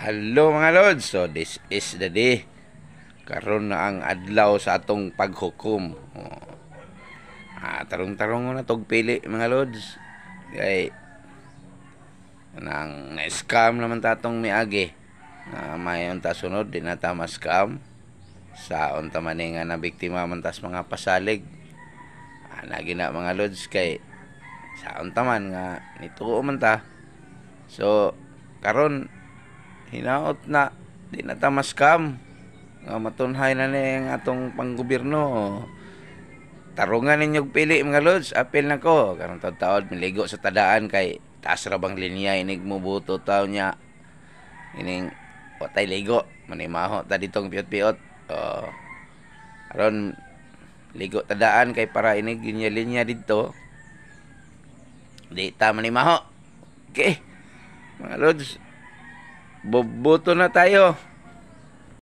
Hello mga lods, so this is the day. Karon na ang adlaw sa atong paghukom. Tarong-tarong na tog pili mga lods. Kay nang na-scam naman tatong miagi. Mayon ta sunod di na ta ma-scam. Sa unta man nga na biktima man tas mga pasalig. Lagi na mga lods kay sa unta man nga nituo man ta. So karon hinaot na di na ta ma-scam. Nga matunhay na ni ang atong panggobyerno. Tarungan ninyog pili mga lods, apil na ko. Karong taod-taod miligo sa tadaan kay taas ra bang linya inig mo buto taw niya. Ining watay ligo, manimaho ta ditong piyot-piyot. Aron ligo tadaan kay para inig linya-linya dito. Di ta manimaho. Okay. Mga lods, boboto na tayo.